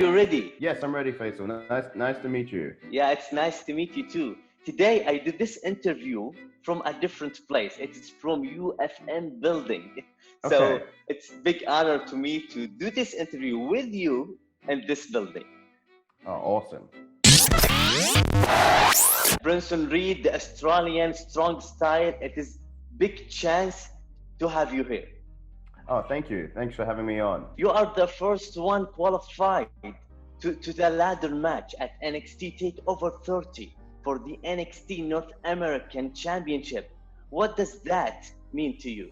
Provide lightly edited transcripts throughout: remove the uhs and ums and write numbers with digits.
You ready? Yes, I'm ready, Faisal. Nice to meet you. Yeah, it's nice to meet you too. Today I did this interview from a different place. It's from UFM building. So Okay. it's a big honor to me to do this interview with you in this building. Oh, awesome. Bronson Reed, the Australian strong style. It is big chance to have you here. Oh, thank you. Thanks for having me on. You are the first one qualified to the ladder match at NXT TakeOver 30 for the NXT North American Championship. What does that mean to you?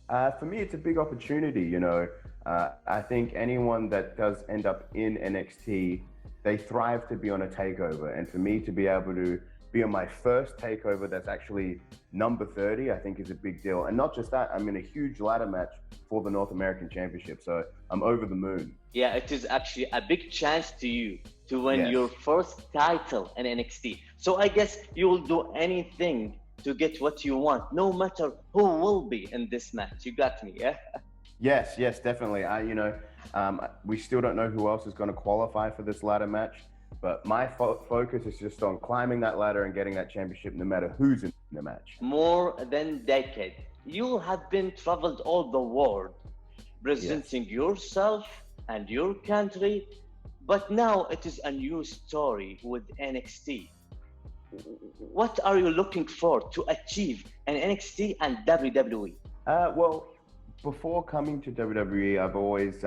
For me, it's a big opportunity, you know. I think anyone that does end up in NXT, they thrive to be on a takeover. And for me to be able to be on my first takeover that's actually number 30, I think is a big deal. And not just that, I'm in a huge ladder match for the North American Championship. So I'm over the moon. Yeah, it is actually a big chance to you to win your first title in NXT. So I guess you will do anything to get what you want, no matter who will be in this match. You got me, yeah? Yes, definitely. We still don't know who else is going to qualify for this ladder match. But my focus is just on climbing that ladder and getting that championship no matter who's in the match. More than a decade. You have been traveled all the world, presenting yourself and your country. But now it is a new story with NXT. What are you looking for to achieve in NXT and WWE? Well, before coming to WWE, I've always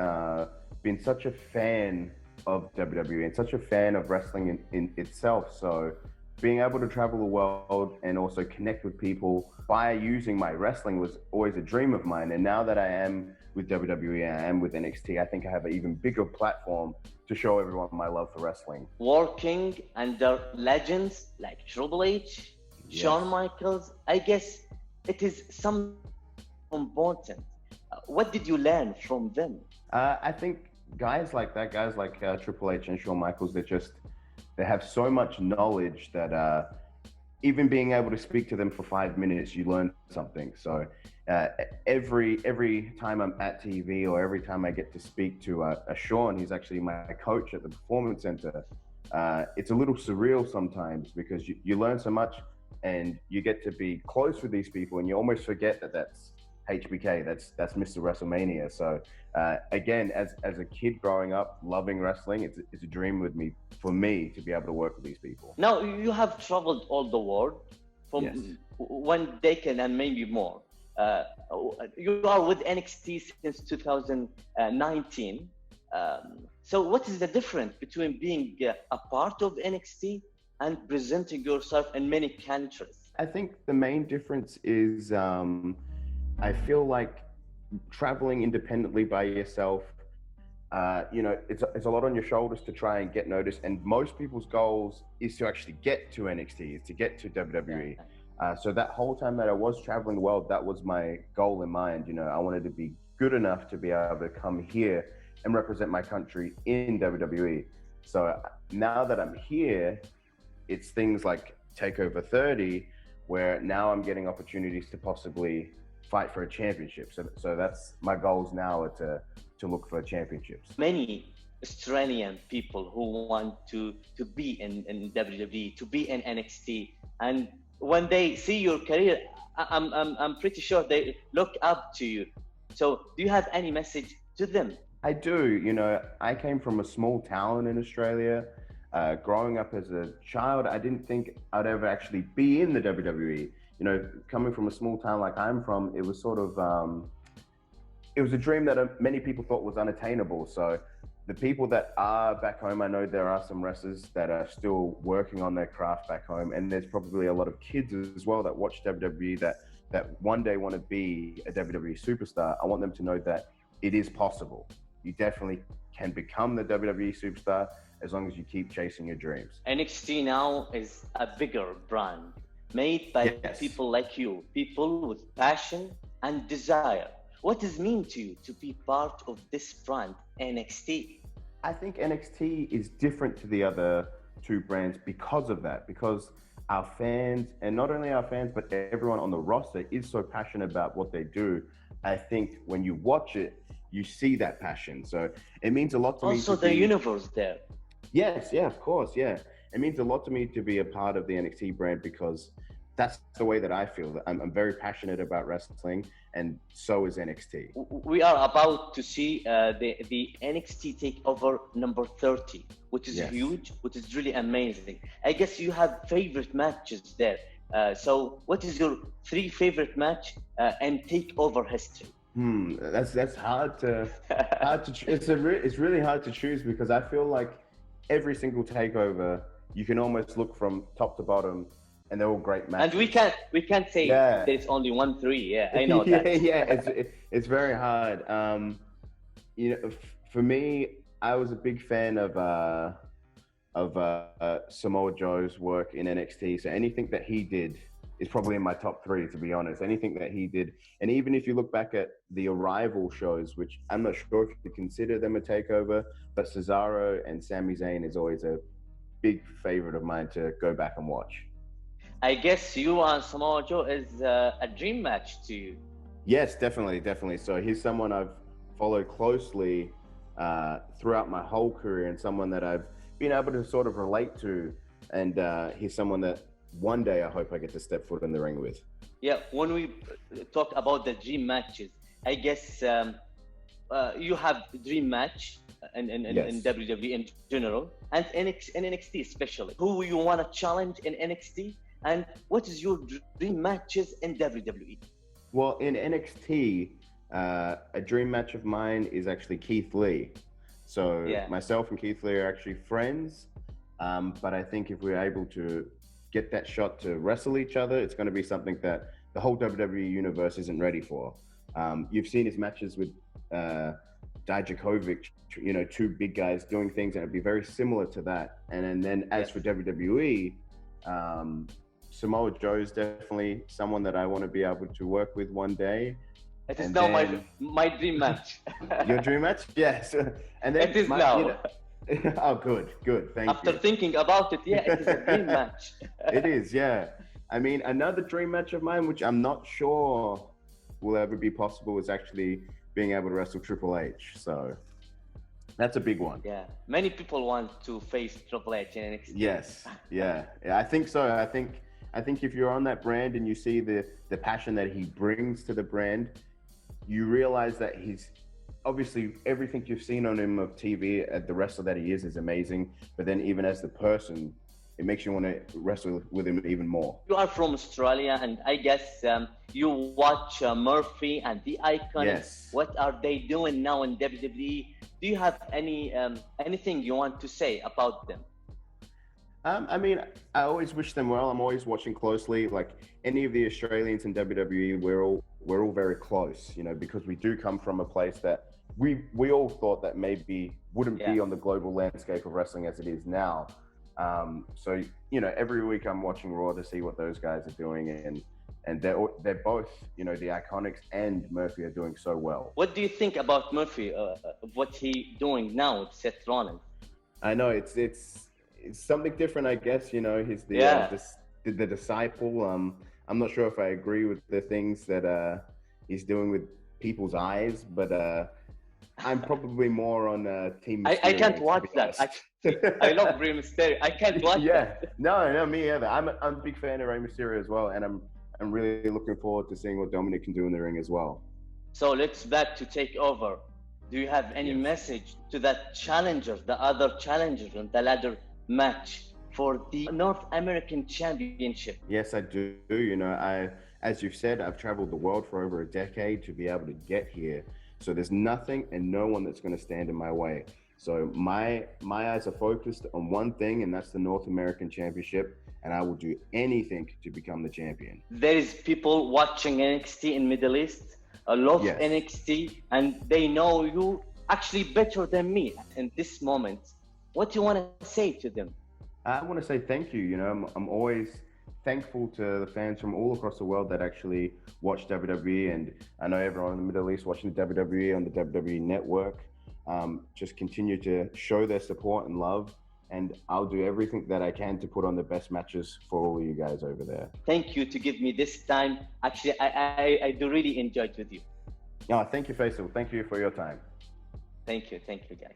been such a fan of WWE and such a fan of wrestling in itself. So being able to travel the world and also connect with people by using my wrestling was always a dream of mine. And now that I am with WWE and I am with NXT, I think I have an even bigger platform to show everyone my love for wrestling. Working under legends like Triple H, Shawn Michaels, I guess it is something important. What did you learn from them? I think guys like Triple H and Shawn Michaels, they have so much knowledge that even being able to speak to them for 5 minutes, you learn something. So every time I'm at TV or every time I get to speak to a Shawn, he's actually my coach at the Performance Center. It's a little surreal sometimes because you learn so much and you get to be close with these people and you almost forget that that's HBK, that's Mr. WrestleMania. So again, as a kid growing up, loving wrestling, it's a dream for me to be able to work with these people. Now, you have traveled all the world from 1 decade and maybe more. You are with NXT since 2019. So what is the difference between being a part of NXT and presenting yourself in many countries? I think the main difference is I feel like traveling independently by yourself, it's a lot on your shoulders to try and get noticed. And most people's goals is to actually get to NXT, is to get to WWE. So that whole time that I was traveling the world, that was my goal in mind. You know, I wanted to be good enough to be able to come here and represent my country in WWE. So now that I'm here, it's things like TakeOver 30, where now I'm getting opportunities to possibly fight for a championship. So that's my goals now are to look for championships. Many Australian people who want to be in WWE, to be in NXT, and when they see your career, I'm pretty sure they look up to you. So do you have any message to them? I do. You know, I came from a small town in Australia. Growing up as a child, I didn't think I'd ever actually be in the WWE. You know, coming from a small town like I'm from, it was sort of, it was a dream that many people thought was unattainable. So the people that are back home, I know there are some wrestlers that are still working on their craft back home. And there's probably a lot of kids as well that watch WWE that one day want to be a WWE superstar. I want them to know that it is possible. You definitely can become the WWE superstar as long as you keep chasing your dreams. NXT now is a bigger brand, made by people like you, people with passion and desire. What does it mean to you to be part of this brand, NXT? I think NXT is different to the other two brands because of that, because our fans, and not only our fans, but everyone on the roster is so passionate about what they do. I think when you watch it, you see that passion. So it means a lot to me. Also, the universe there. Yes, yeah, of course, yeah. It means a lot to me to be a part of the NXT brand because that's the way that I feel. I'm very passionate about wrestling, and so is NXT. We are about to see the NXT Takeover number 30, which is huge, which is really amazing. I guess you have favorite matches there. So what is your 3 favorite match and Takeover history? That's hard to it's really hard to choose because I feel like every single takeover you can almost look from top to bottom and they're all great matches. And we can't say there's only 1 3. Yeah, I know that. It's very hard. You know, for me, I was a big fan of Samoa Joe's work in NXT. So anything that he did is probably in my top 3, to be honest. Anything that he did. And even if you look back at the Arrival shows, which I'm not sure if you consider them a takeover, but Cesaro and Sami Zayn is always a big favorite of mine to go back and watch. I guess you and Samoa Joe is a dream match to you. Yes, definitely. So he's someone I've followed closely throughout my whole career and someone that I've been able to sort of relate to. And he's someone that one day I hope I get to step foot in the ring with. Yeah, when we talk about the dream matches, I guess you have dream match in WWE in general and NXT especially. Who you want to challenge in NXT and what is your dream matches in WWE? Well, in NXT, a dream match of mine is actually Keith Lee. So myself and Keith Lee are actually friends, but I think if we're able to get that shot to wrestle each other, it's going to be something that the whole WWE universe isn't ready for. You've seen his matches with Dijakovic, you know, 2 big guys doing things, and it'd be very similar to that. And then as for WWE, Samoa Joe is definitely someone that I want to be able to work with one day. It is now my dream match. Your dream match? Yes. And then it is now. You know, oh, good. Thank you. After thinking about it, it is a dream match. It is, yeah. I mean, another dream match of mine, which I'm not sure will ever be possible, is actually being able to wrestle Triple H. So that's a big one. Yeah, many people want to face Triple H in NXT. Yes, yeah, I think so. I think if you're on that brand and you see the passion that he brings to the brand, you realize that he's obviously everything you've seen on him of TV at the wrestler that he is amazing. But then even as the person, it makes you want to wrestle with him even more. You are from Australia, and I guess you watch Murphy and the Iconics. Yes. What are they doing now in WWE? Do you have anything you want to say about them? I mean, I always wish them well. I'm always watching closely. Like any of the Australians in WWE, we're all very close, you know, because we do come from a place that we all thought that maybe wouldn't be on the global landscape of wrestling as it is now. So, you know, every week I'm watching Raw to see what those guys are doing, and they're both, you know, the Iconics and Murphy are doing so well. What do you think about Murphy? What he doing now with Seth Rollins? I know it's something different, I guess. You know, he's the disciple. I'm not sure if I agree with the things that he's doing with people's eyes, but I'm probably more on Team Mysterio. I can't watch that. I love Rey Mysterio. I can't watch that. No, me either. I'm a big fan of Rey Mysterio as well, and I'm really looking forward to seeing what Dominic can do in the ring as well. So let's back to take over. Do you have any message to that challenger, the other challengers on the ladder match for the North American Championship? Yes, I do. You know, as you've said, I've traveled the world for over a decade to be able to get here. So there's nothing and no one that's going to stand in my way. So my eyes are focused on one thing, and that's the North American Championship, and I will do anything to become the champion. There is people watching NXT in Middle East, love NXT, and they know you actually better than me in this moment. What do you want to say to them? I want to say thank you. You know, I'm always thankful to the fans from all across the world that actually watch WWE, and I know everyone in the Middle East watching the WWE on the WWE network. Just continue to show their support and love, and I'll do everything that I can to put on the best matches for all of you guys over there. Thank you to give me this time. Actually, I do really enjoy it with you. Yeah, thank you, Faisal. Thank you for your time. Thank you, guys.